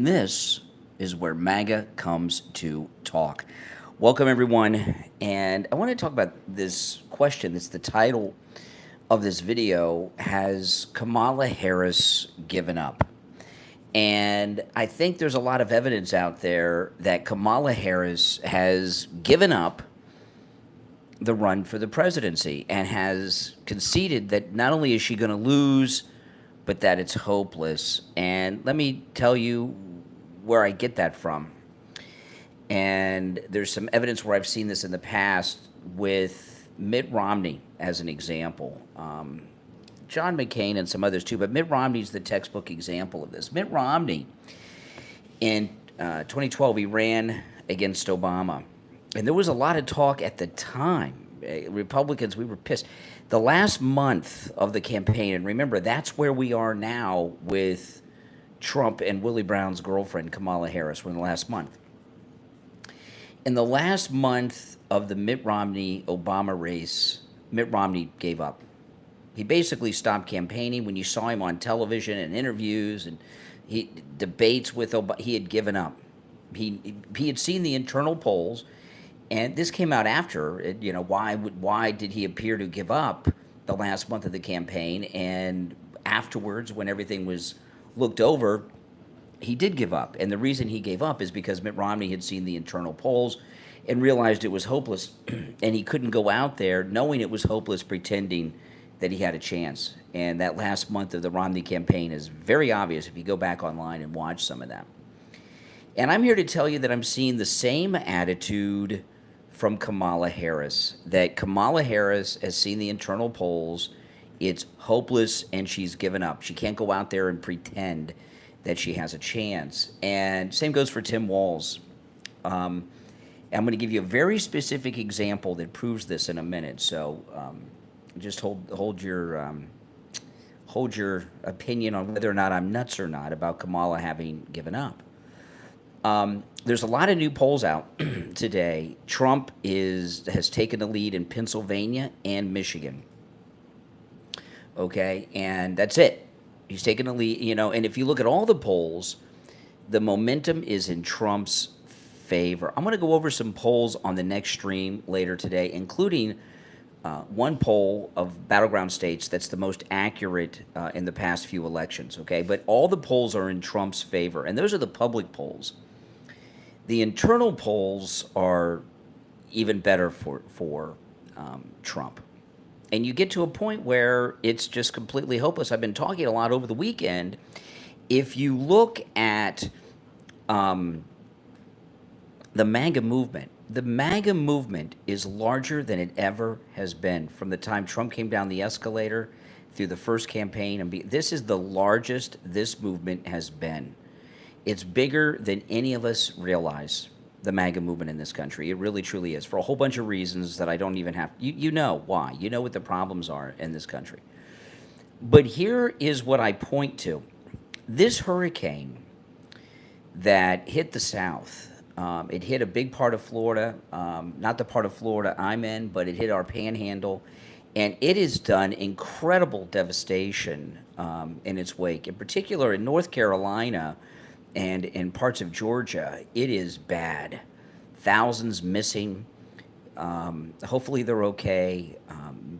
This is where MAGA comes to talk. Welcome, everyone. And I want to talk about this question. That's the title of this video. Has Kamala Harris given up? And I think there's a lot of evidence out there that Kamala Harris has given up the run for the presidency and has conceded that not only is she going to lose, but that it's hopeless. And let me tell you where I get that from. And there's some evidence where I've seen this in the past with Mitt Romney as an example. John McCain and some others too, but Mitt Romney's the textbook example of this. Mitt Romney, in 2012, he ran against Obama. And there was a lot of talk at the time. Republicans, we were pissed. The last month of the campaign, and remember, that's where we are now with Trump and Willie Brown's girlfriend, Kamala Harris, in the last month. In the last month of the Mitt Romney-Obama race, Mitt Romney gave up. He basically stopped campaigning. When you saw him on television and interviews and debates with Obama, he had given up. He had seen the internal polls, and this came out after. Why did he appear to give up the last month of the campaign? And afterwards, when everything was looked over, he did give up. And the reason he gave up is because Mitt Romney had seen the internal polls and realized it was hopeless, and he couldn't go out there knowing it was hopeless, pretending that he had a chance. And that last month of the Romney campaign is very obvious if you go back online and watch some of that. And I'm here to tell you that I'm seeing the same attitude from Kamala Harris, that Kamala Harris has seen the internal polls, it's hopeless, and she's given up. She can't go out there and pretend that she has a chance. And same goes for Tim Walz. I'm going to give you a very specific example that proves this in a minute. So just hold your opinion on whether or not I'm nuts or not about Kamala having given up. There's a lot of new polls out today. Trump has taken the lead in Pennsylvania and Michigan. Okay, and that's it. He's taken the lead, and if you look at all the polls, the momentum is in Trump's favor. I'm going to go over some polls on the next stream later today, including one poll of battleground states that's the most accurate in the past few elections, okay? But all the polls are in Trump's favor, and those are the public polls. The internal polls are even better for Trump. And you get to a point where it's just completely hopeless. I've been talking a lot over the weekend. If you look at the MAGA movement, the MAGA movement is larger than it ever has been from the time Trump came down the escalator through the first campaign. This is the largest this movement has been. It's bigger than any of us realize, the MAGA movement in this country. It really, truly is, for a whole bunch of reasons that I don't even have. You know why. You know what the problems are in this country. But here is what I point to. This hurricane that hit the South, it hit a big part of Florida, not the part of Florida I'm in, but it hit our panhandle, and it has done incredible devastation in its wake. In particular, in North Carolina and in parts of Georgia, it is bad. Thousands missing. Hopefully they're okay.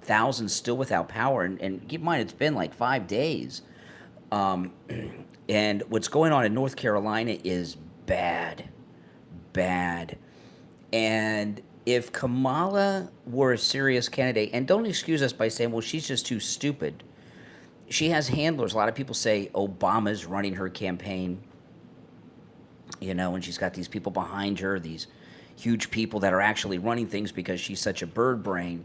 Thousands still without power. And keep in mind, it's been like 5 days. And what's going on in North Carolina is bad. Bad. And if Kamala were a serious candidate, and don't excuse us by saying, well, she's just too stupid. She has handlers. A lot of people say Obama's running her campaign. And she's got these people behind her, these huge people that are actually running things because she's such a bird brain.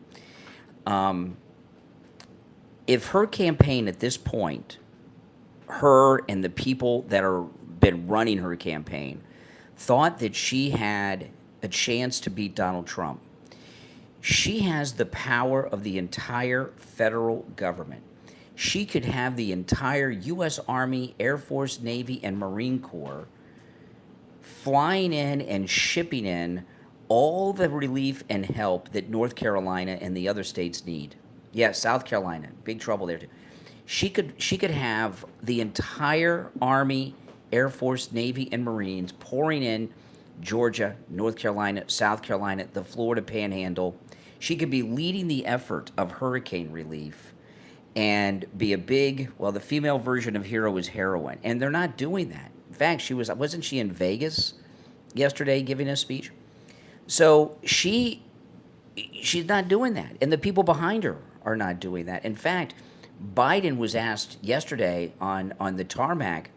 If her campaign at this point, her and the people that are been running her campaign, thought that she had a chance to beat Donald Trump, she has the power of the entire federal government. She could have the entire U.S. Army, Air Force, Navy, and Marine Corps flying in and shipping in all the relief and help that North Carolina and the other states need. Yeah, South Carolina, big trouble there too. She could have the entire Army, Air Force, Navy, and Marines pouring in Georgia, North Carolina, South Carolina, the Florida Panhandle. She could be leading the effort of hurricane relief and be a big, well, the female version of hero is heroine. And they're not doing that. In fact, wasn't she in Vegas yesterday giving a speech? So she's not doing that. And the people behind her are not doing that. In fact, Biden was asked yesterday on the tarmac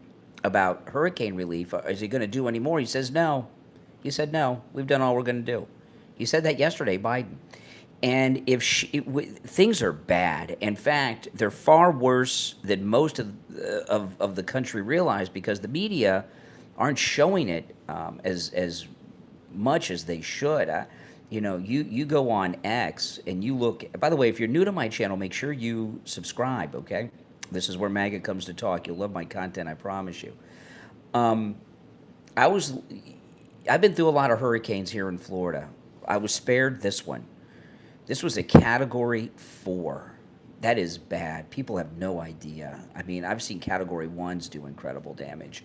about hurricane relief. Is he going to do any more? He says no. He said no. We've done all we're going to do. He said that yesterday, Biden. And if things are bad, in fact, they're far worse than most of the country realize, because the media aren't showing it as much as they should. You go on X and you look. By the way, if you're new to my channel, make sure you subscribe. Okay, this is where MAGA comes to talk. You'll love my content, I promise you. I've been through a lot of hurricanes here in Florida. I was spared this one. This was a Category 4. That is bad. People have no idea. I mean, I've seen Category 1s do incredible damage.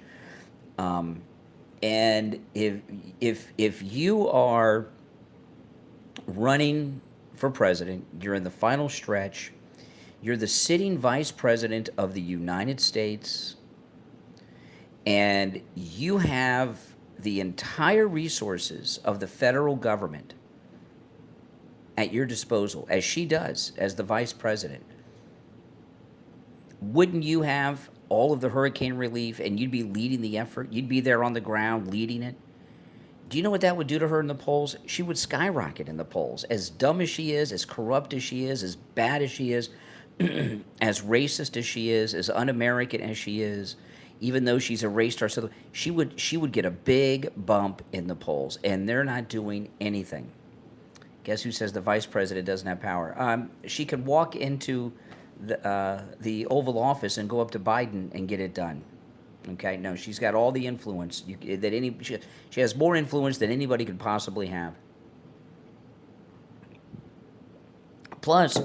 And if you are running for president, you're in the final stretch, you're the sitting vice president of the United States, and you have the entire resources of the federal government at your disposal, as she does as the vice president, wouldn't you have all of the hurricane relief and you'd be leading the effort? You'd be there on the ground leading it. Do you know what that would do to her in the polls? She would skyrocket in the polls. As dumb as she is, as corrupt as she is, as bad as she is, as racist as she is, as un-American as she is, even though she's erased herself, she would get a big bump in the polls, and they're not doing anything. Guess who says the vice president doesn't have power? She could walk into the Oval Office and go up to Biden and get it done. Okay, no, she's got all the influence she has more influence than anybody could possibly have. Plus,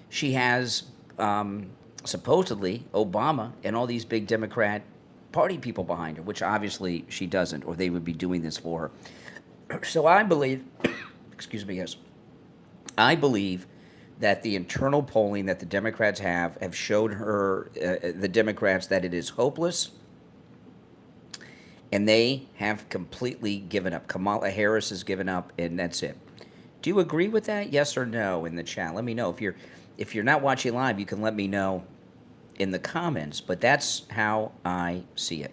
she has supposedly Obama and all these big Democrat Party people behind her, which obviously she doesn't, or they would be doing this for her. So I believe, excuse me, yes, I believe that the internal polling that the Democrats have showed her, the Democrats, that it is hopeless, and they have completely given up. Kamala Harris has given up, and that's it. Do you agree with that? Yes or no in the chat? Let me know. If you're not watching live, you can let me know in the comments, but that's how I see it.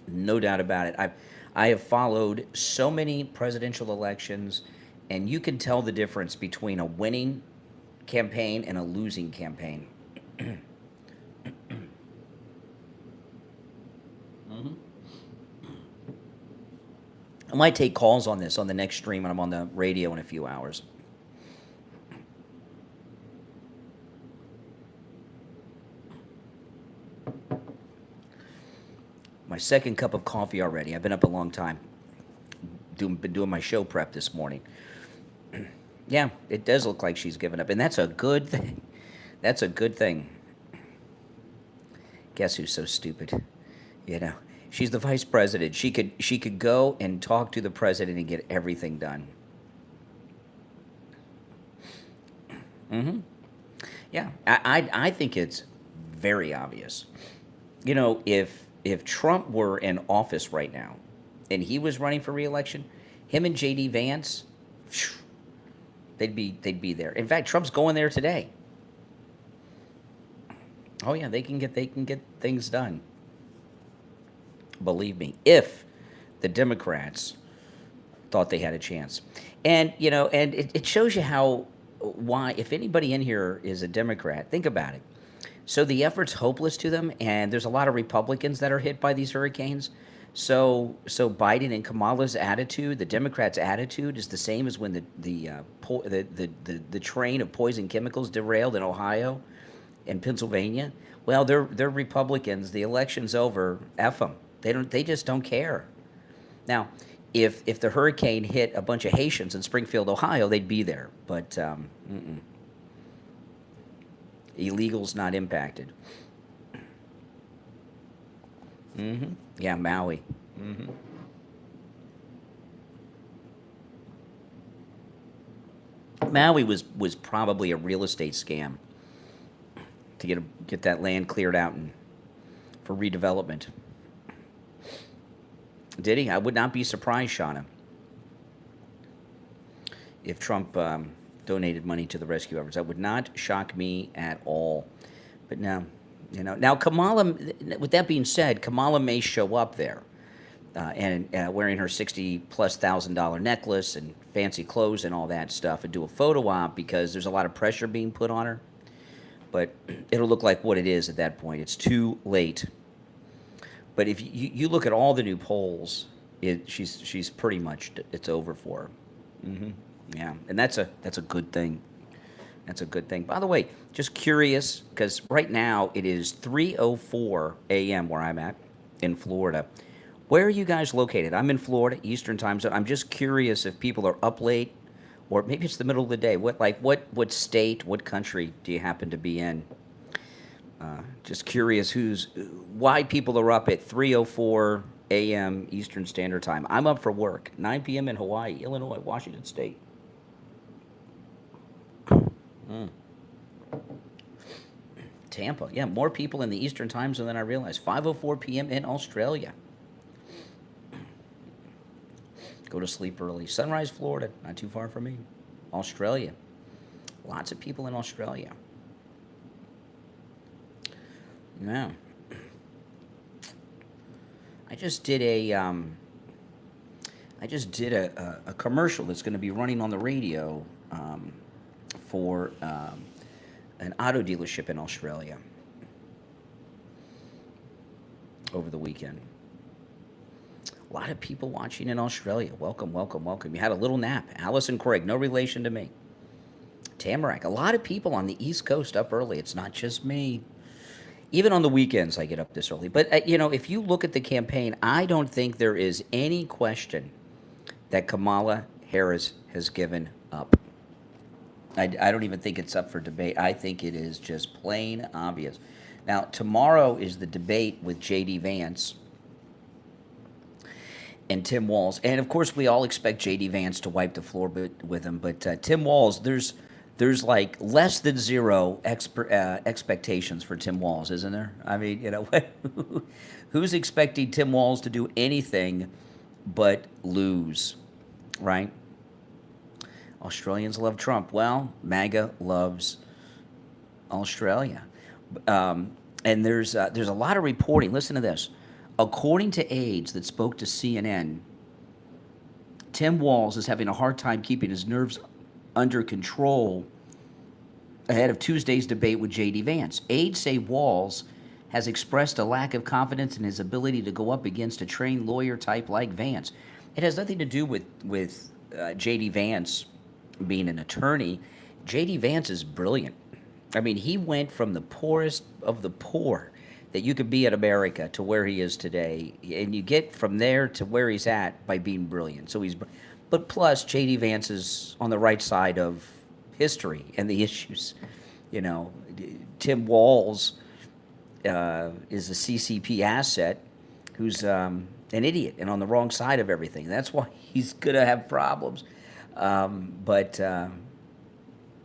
No doubt about it. I have followed so many presidential elections, and you can tell the difference between a winning campaign and a losing campaign. I might take calls on this on the next stream when I'm on the radio in a few hours. My second cup of coffee already. I've been up a long time. Been doing my show prep this morning. Yeah, it does look like she's given up, and that's a good thing. That's a good thing. Guess who's so stupid? You know, she's the vice president. She could go and talk to the president and get everything done. Yeah, I think it's very obvious. You know, if Trump were in office right now, and he was running for re-election, him and J.D. Vance, they'd be there. In fact, Trump's going there today. Oh yeah, they can get things done. Believe me, if the Democrats thought they had a chance. And you know, and it shows you why if anybody in here is a Democrat, think about it. So the effort's hopeless to them, and there's a lot of Republicans that are hit by these hurricanes. So Biden and Kamala's attitude, the Democrats' attitude, is the same as when the train of poison chemicals derailed in Ohio and Pennsylvania. Well, they're Republicans. The election's over. F them. They just don't care. Now, if the hurricane hit a bunch of Haitians in Springfield, Ohio, they'd be there. But illegals not impacted. Mm-hmm. Yeah, Maui. Mm-hmm. Maui was probably a real estate scam to get that land cleared out and for redevelopment. Did he? I would not be surprised, Shawna, if Trump donated money to the rescue efforts. That would not shock me at all. But now, now Kamala. With that being said, Kamala may show up there and wearing her $60,000+ necklace and fancy clothes and all that stuff, and do a photo op because there's a lot of pressure being put on her. But it'll look like what it is at that point. It's too late. But if you look at all the new polls, she's pretty much, it's over for her. Mm-hmm. Yeah, and that's a good thing. That's a good thing. By the way, just curious, because right now it is 3:04 a.m. where I'm at in Florida. Where are you guys located? I'm in Florida, Eastern Time Zone. I'm just curious if people are up late, or maybe it's the middle of the day. What state, what country do you happen to be in? Just curious why people are up at 3:04 a.m. Eastern Standard Time. I'm up for work. 9 p.m. in Hawaii, Illinois, Washington State. Mm. Tampa. Yeah, more people in the Eastern Time Zone than I realized. 5:04 p.m. in Australia. Go to sleep early. Sunrise, Florida, not too far from me. Australia. Lots of people in Australia. Yeah. I just did a commercial that's going to be running on the radio for an auto dealership in Australia over the weekend. A lot of people watching in Australia. Welcome, welcome, welcome. You had a little nap. Alice and Craig, no relation to me. Tamarack. A lot of people on the East Coast up early. It's not just me. Even on the weekends, I get up this early. But, if you look at the campaign, I don't think there is any question that Kamala Harris has given up. I don't even think it's up for debate. I think it is just plain obvious. Now, tomorrow is the debate with J.D. Vance and Tim Walz. And, of course, we all expect J.D. Vance to wipe the floor with him. But Tim Walz, there's like less than zero expectations for Tim Walz, isn't there? I mean, who's expecting Tim Walz to do anything but lose, right? Australians love Trump. Well, MAGA loves Australia. And there's a lot of reporting. Listen to this. According to aides that spoke to CNN, Tim Walz is having a hard time keeping his nerves under control ahead of Tuesday's debate with J.D. Vance. Aides say Walz has expressed a lack of confidence in his ability to go up against a trained lawyer type like Vance. It has nothing to do with J.D. Vance being an attorney. J.D. Vance is brilliant. I mean, he went from the poorest of the poor that you could be in America to where he is today, and you get from there to where he's at by being brilliant. But plus, J.D. Vance is on the right side of history and the issues. Tim Walz is a CCP asset who's an idiot and on the wrong side of everything. That's why he's going to have problems. But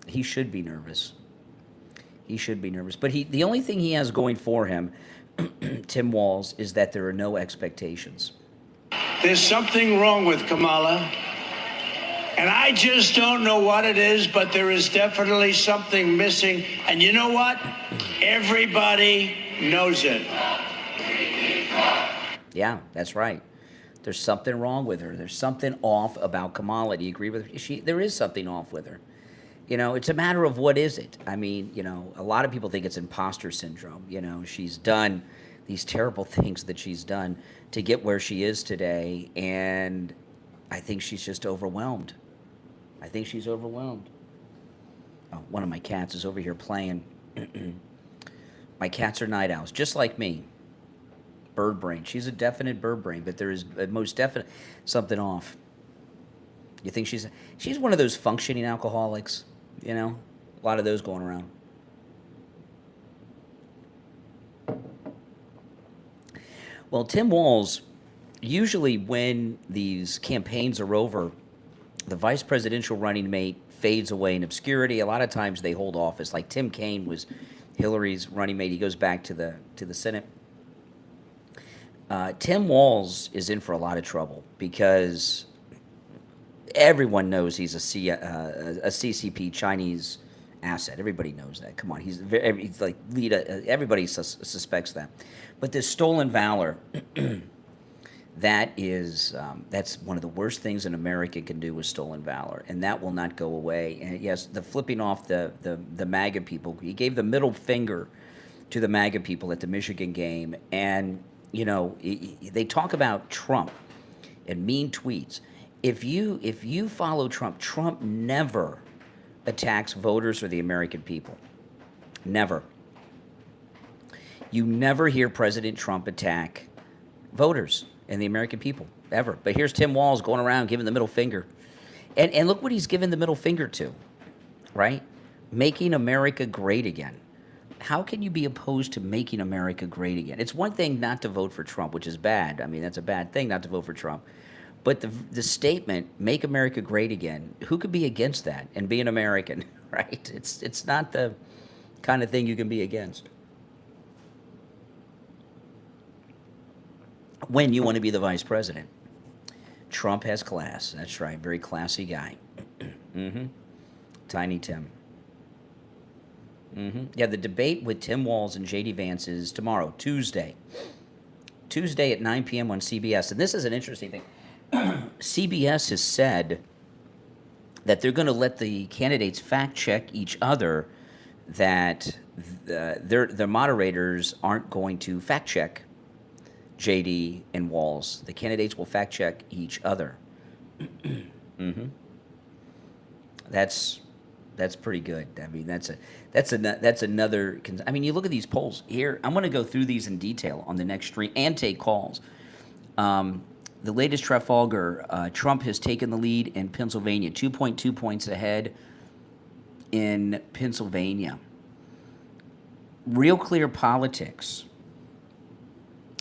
he should be nervous. He should be nervous. But the only thing he has going for him, Tim Walz, is that there are no expectations. There's something wrong with Kamala. And I just don't know what it is, but there is definitely something missing. And you know what? Everybody knows it. Yeah, that's right. There's something wrong with her. There's something off about Kamala. Do you agree with her? There is something off with her. It's a matter of what is it? I mean, a lot of people think it's imposter syndrome. She's done these terrible things that she's done to get where she is today, and I think she's just overwhelmed. I think she's overwhelmed. Oh, one of my cats is over here playing. My cats are night owls, just like me. Bird brain. She's a definite bird brain, but there is a most definite something off. You think she's one of those functioning alcoholics? A lot of those going around. Well, Tim Walz, usually when these campaigns are over, the vice presidential running mate fades away in obscurity. A lot of times they hold office. Like Tim Kaine was Hillary's running mate. He goes back to the Senate. Tim Walz is in for a lot of trouble because everyone knows he's a CCP Chinese asset. Everybody knows that. Come on, he's like everybody suspects that. But this stolen valor, that's one of the worst things an American can do with stolen valor, and that will not go away. And yes, the flipping off the MAGA people. He gave the middle finger to the MAGA people at the Michigan game, and they talk about Trump and mean tweets. If you follow Trump, Trump never attacks voters or the American people. Never. You never hear President Trump attack voters and the American people, ever. But here's Tim Walz going around giving the middle finger. And look what he's given the middle finger to, right? Making America great again. How can you be opposed to making America great again? It's one thing not to vote for Trump, which is bad. I mean, that's a bad thing not to vote for Trump. But the statement, make America great again, who could be against that and be an American, right? It's not the kind of thing you can be against when you want to be the vice president. Trump has class. That's right. Very classy guy. Tiny Tim. Yeah, the debate with Tim Walz and J.D. Vance is tomorrow, Tuesday. Tuesday at 9 p.m. on CBS. And this is an interesting thing. CBS has said that they're going to let the candidates fact check each other, that their moderators aren't going to fact check JD and Walz. The candidates will fact check each other. That's pretty good. I mean, that's another. I mean, you look at these polls here. I'm going to go through these in detail on the next stream and take calls. The latest Trafalgar, Trump has taken the lead in Pennsylvania, 2.2 points ahead in Pennsylvania. Real Clear Politics.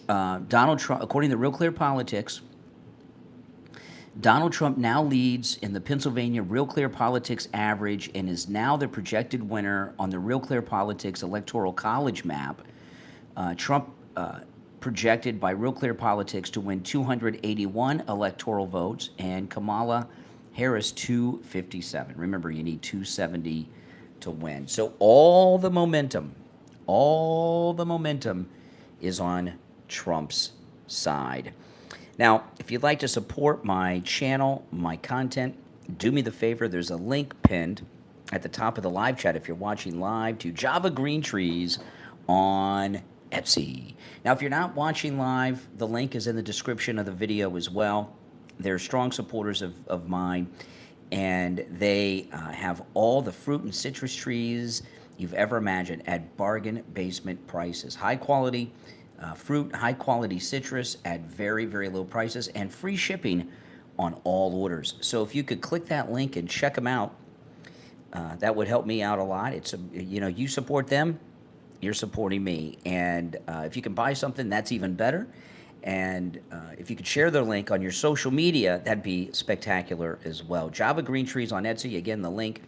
Donald Trump, according to Real Clear Politics, Donald Trump now leads in the Pennsylvania Real Clear Politics average and is now the projected winner on the Real Clear Politics Electoral College map. Trump projected by Real Clear Politics to win 281 electoral votes, and Kamala Harris 257. Remember, you need 270 to win. So all the momentum is on Trump's side. Now, if you'd like to support my channel, my content, do me the favor. There's a link pinned at the top of the live chat if you're watching live to Java Green Trees on Etsy. Now, if you're not watching live, the link is in the description of the video as well. They're strong supporters of mine, and they have all the fruit and citrus trees you've ever imagined at bargain basement prices. High quality fruit, high quality citrus at very, very low prices, and free shipping on all orders. So if you could click that link and check them out, that would help me out a lot. It's you support them, you're supporting me. And if you can buy something, that's even better. And if you could share their link on your social media, that'd be spectacular as well. Java Green Trees on Etsy. Again, the link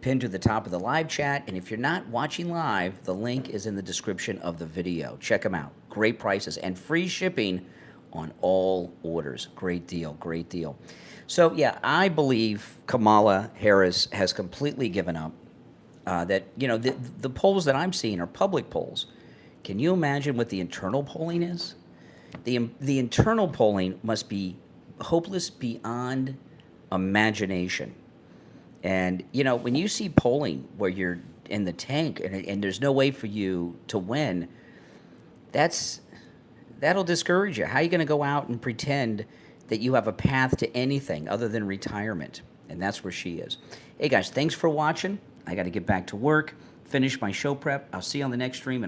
pinned to the top of the live chat. And if you're not watching live, the link is in the description of the video. Check them out. Great prices and free shipping on all orders. Great deal, great deal. So, yeah, I believe Kamala Harris has completely given up. The polls that I'm seeing are public polls. Can you imagine what the internal polling is? The internal polling must be hopeless beyond imagination. And, when you see polling where you're in the tank and there's no way for you to win, that'll discourage you. How are you going to go out and pretend that you have a path to anything other than retirement? And that's where she is. Hey, guys, thanks for watching. I got to get back to work, finish my show prep. I'll see you on the next stream.